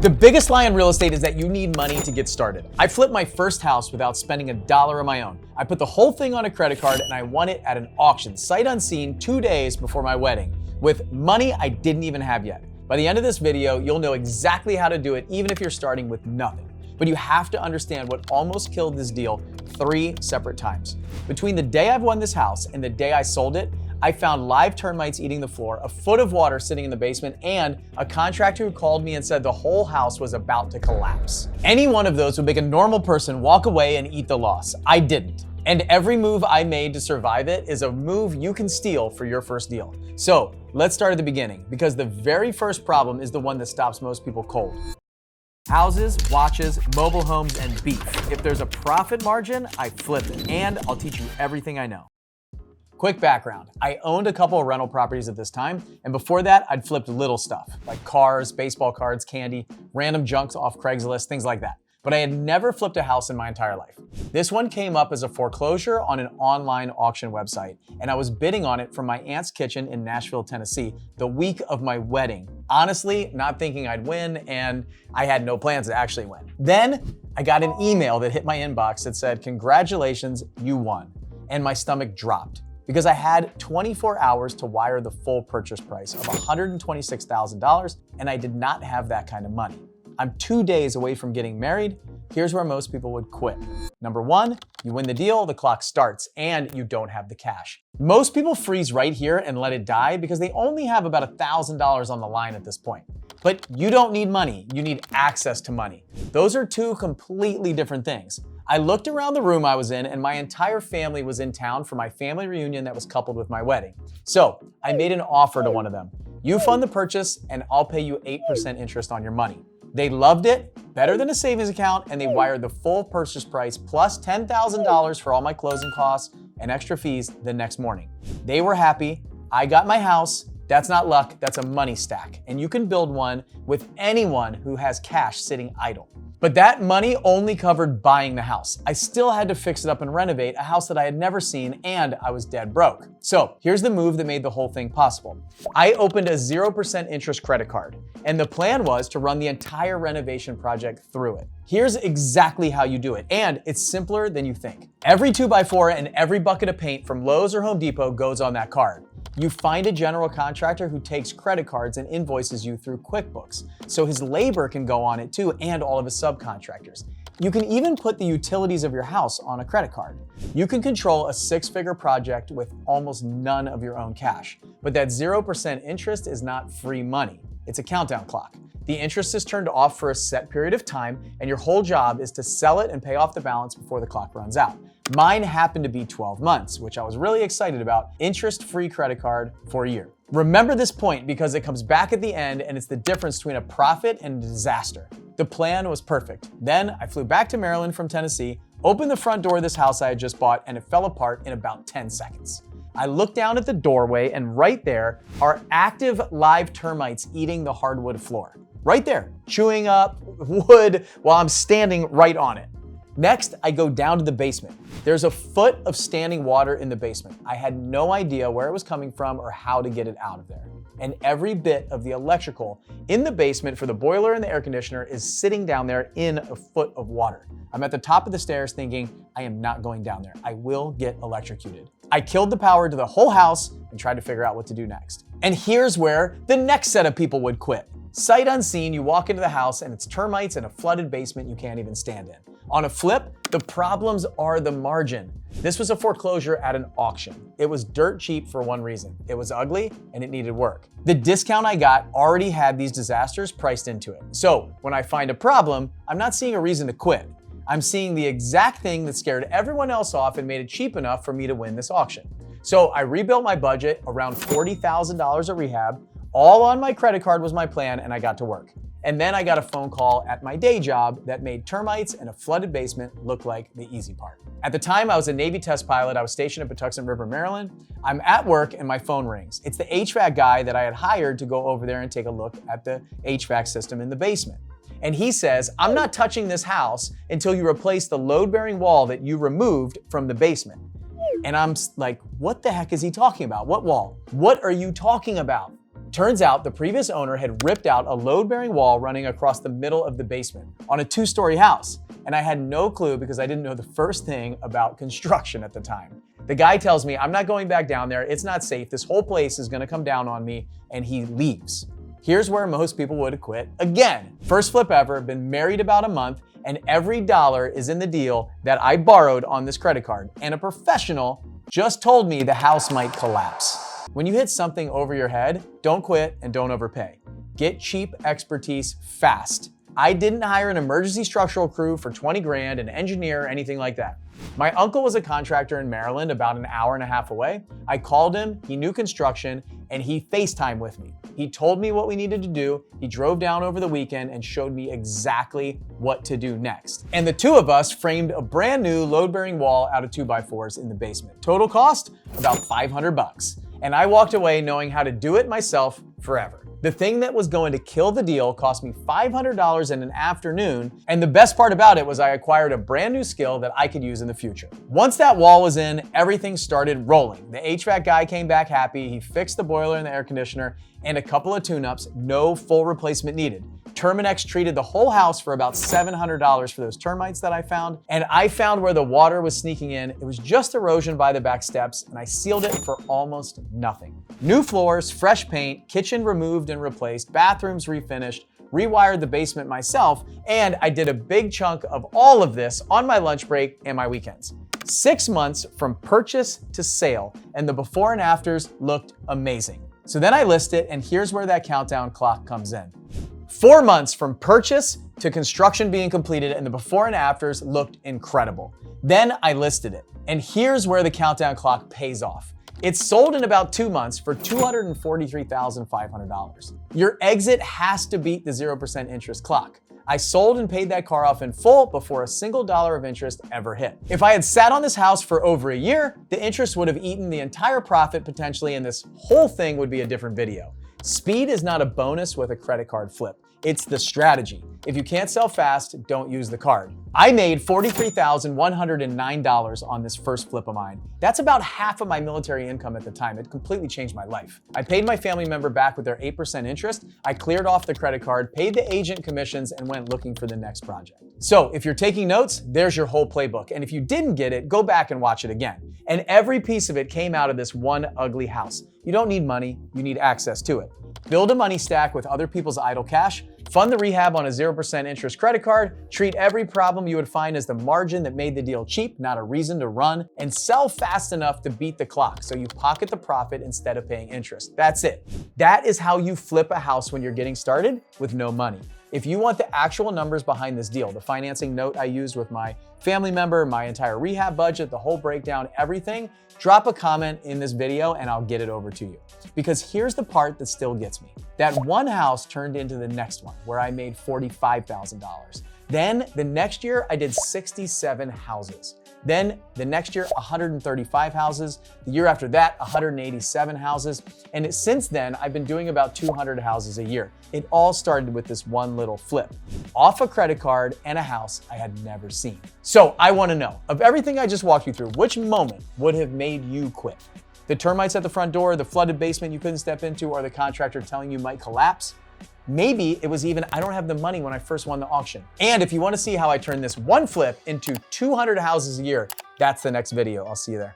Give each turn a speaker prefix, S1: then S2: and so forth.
S1: The biggest lie in real estate is that you need money to get started. I flipped my first house without spending a dollar of my own. I put the whole thing on a credit card and I won it at an auction, sight unseen, 2 days before my wedding, with money I didn't even have yet. By the end of this video, you'll know exactly how to do it, even if you're starting with nothing. But you have to understand what almost killed this deal 3 separate times. Between the day I've won this house and the day I sold it, I found live termites eating the floor, a foot of water sitting in the basement, and a contractor who called me and said the whole house was about to collapse. Any one of those would make a normal person walk away and eat the loss. I didn't. And every move I made to survive it is a move you can steal for your first deal. So let's start at the beginning, because the very first problem is the one that stops most people cold. Houses, watches, mobile homes, and beef. If there's a profit margin, I flip it, and I'll teach you everything I know. Quick background, I owned a couple of rental properties at this time, and before that, I'd flipped little stuff, like cars, baseball cards, candy, random junks off Craigslist, things like that. But I had never flipped a house in my entire life. This one came up as a foreclosure on an online auction website, and I was bidding on it from my aunt's kitchen in Nashville, Tennessee, the week of my wedding. Honestly, not thinking I'd win, and I had no plans to actually win. Then, I got an email that hit my inbox that said, "Congratulations, you won." And my stomach dropped, because I had 24 hours to wire the full purchase price of $126,000, and I did not have that kind of money. I'm 2 days away from getting married. Here's where most people would quit. Number 1, you win the deal, the clock starts, and you don't have the cash. Most people freeze right here and let it die because they only have about $1,000 on the line at this point. But you don't need money, you need access to money. Those are 2 completely different things. I looked around the room I was in, and my entire family was in town for my family reunion that was coupled with my wedding. So I made an offer to one of them. You fund the purchase and I'll pay you 8% interest on your money. They loved it, better than a savings account, and they wired the full purchase price plus $10,000 for all my closing costs and extra fees the next morning. They were happy, I got my house. That's not luck, that's a money stack. And you can build one with anyone who has cash sitting idle. But that money only covered buying the house. I still had to fix it up and renovate a house that I had never seen, and I was dead broke. So here's the move that made the whole thing possible. I opened a 0% interest credit card, and the plan was to run the entire renovation project through it. Here's exactly how you do it, and it's simpler than you think. Every 2x4 and every bucket of paint from Lowe's or Home Depot goes on that card. You find a general contractor who takes credit cards and invoices you through QuickBooks, so his labor can go on it too, and all of his subcontractors. You can even put the utilities of your house on a credit card. You can control a 6-figure project with almost none of your own cash. But that 0% interest is not free money. It's a countdown clock. The interest is turned off for a set period of time, and your whole job is to sell it and pay off the balance before the clock runs out. Mine happened to be 12 months, which I was really excited about. Interest-free credit card for a year. Remember this point because it comes back at the end, and it's the difference between a profit and a disaster. The plan was perfect. Then I flew back to Maryland from Tennessee, opened the front door of this house I had just bought, and it fell apart in about 10 seconds. I looked down at the doorway, and right there are active live termites eating the hardwood floor. Right there, chewing up wood while I'm standing right on it. Next, I go down to the basement. There's a foot of standing water in the basement. I had no idea where it was coming from or how to get it out of there. And every bit of the electrical in the basement for the boiler and the air conditioner is sitting down there in a foot of water. I'm at the top of the stairs thinking, I am not going down there. I will get electrocuted. I killed the power to the whole house and tried to figure out what to do next. And here's where the next set of people would quit. Sight unseen, you walk into the house and it's termites in a flooded basement you can't even stand in. On a flip, the problems are the margin. This was a foreclosure at an auction. It was dirt cheap for one reason. It was ugly and it needed work. The discount I got already had these disasters priced into it. So when I find a problem, I'm not seeing a reason to quit. I'm seeing the exact thing that scared everyone else off and made it cheap enough for me to win this auction. So I rebuilt my budget, around $40,000 at Rehab. All on my credit card was my plan, and I got to work. And then I got a phone call at my day job that made termites in a flooded basement look like the easy part. At the time, I was a Navy test pilot. I was stationed at Patuxent River, Maryland. I'm at work and my phone rings. It's the HVAC guy that I had hired to go over there and take a look at the HVAC system in the basement. And he says, I'm not touching this house until you replace the load-bearing wall that you removed from the basement. And I'm like, what the heck is he talking about? What wall? What are you talking about? Turns out the previous owner had ripped out a load-bearing wall running across the middle of the basement on a 2-story house. And I had no clue because I didn't know the first thing about construction at the time. The guy tells me, I'm not going back down there, it's not safe, this whole place is gonna come down on me, and he leaves. Here's where most people would have quit again. First flip ever, been married about a month, and every dollar is in the deal that I borrowed on this credit card. And a professional just told me the house might collapse. When you hit something over your head, don't quit and don't overpay. Get cheap expertise fast. I didn't hire an emergency structural crew for 20 grand, an engineer, anything like that. My uncle was a contractor in Maryland about an hour and a half away. I called him, he knew construction, and he FaceTimed with me. He told me what we needed to do. He drove down over the weekend and showed me exactly what to do next. And the two of us framed a brand new load-bearing wall out of 2x4s in the basement. Total cost, about 500 bucks. And I walked away knowing how to do it myself forever. The thing that was going to kill the deal cost me $500 in an afternoon, and the best part about it was I acquired a brand new skill that I could use in the future. Once that wall was in, everything started rolling. The HVAC guy came back happy, he fixed the boiler and the air conditioner, and a couple of tune-ups, no full replacement needed. Termites treated the whole house for about $700 for those termites that I found, and I found where the water was sneaking in. It was just erosion by the back steps, and I sealed it for almost nothing. New floors, fresh paint, kitchen removed and replaced, bathrooms refinished, rewired the basement myself, and I did a big chunk of all of this on my lunch break and my weekends. 6 months from purchase to sale, and the before and afters looked amazing. So then I list it, and here's where that countdown clock comes in. 4 months from purchase to construction being completed, and the before and afters looked incredible. Then I listed it, and here's where the countdown clock pays off. It's sold in about 2 months for $243,500. Your exit has to beat the 0% interest clock. I sold and paid that car off in full before a single dollar of interest ever hit. If I had sat on this house for over a year, the interest would have eaten the entire profit potentially, and this whole thing would be a different video. Speed is not a bonus with a credit card flip. It's the strategy. If you can't sell fast, don't use the card. I made $43,109 on this first flip of mine. That's about half of my military income at the time. It completely changed my life. I paid my family member back with their 8% interest. I cleared off the credit card, paid the agent commissions, and went looking for the next project. So if you're taking notes, there's your whole playbook. And if you didn't get it, go back and watch it again. And every piece of it came out of this one ugly house. You don't need money, you need access to it. Build a money stack with other people's idle cash, fund the rehab on a 0% interest credit card, treat every problem you would find as the margin that made the deal cheap, not a reason to run, and sell fast enough to beat the clock so you pocket the profit instead of paying interest. That's it. That is how you flip a house when you're getting started with no money. If you want the actual numbers behind this deal, the financing note I used with my family member, my entire rehab budget, the whole breakdown, everything, drop a comment in this video and I'll get it over to you. Because here's the part that still gets me. That one house turned into the next one where I made $45,000. Then the next year I did 67 houses. Then the next year, 135 houses. The year after that, 187 houses. And since then, I've been doing about 200 houses a year. It all started with this one little flip off a credit card and a house I had never seen. So I want to know, of everything I just walked you through, which moment would have made you quit? The termites at the front door, the flooded basement you couldn't step into, or the contractor telling you might collapse? Maybe it was even, I don't have the money when I first won the auction. And if you want to see how I turned this one flip into 200 houses a year, that's the next video. I'll see you there.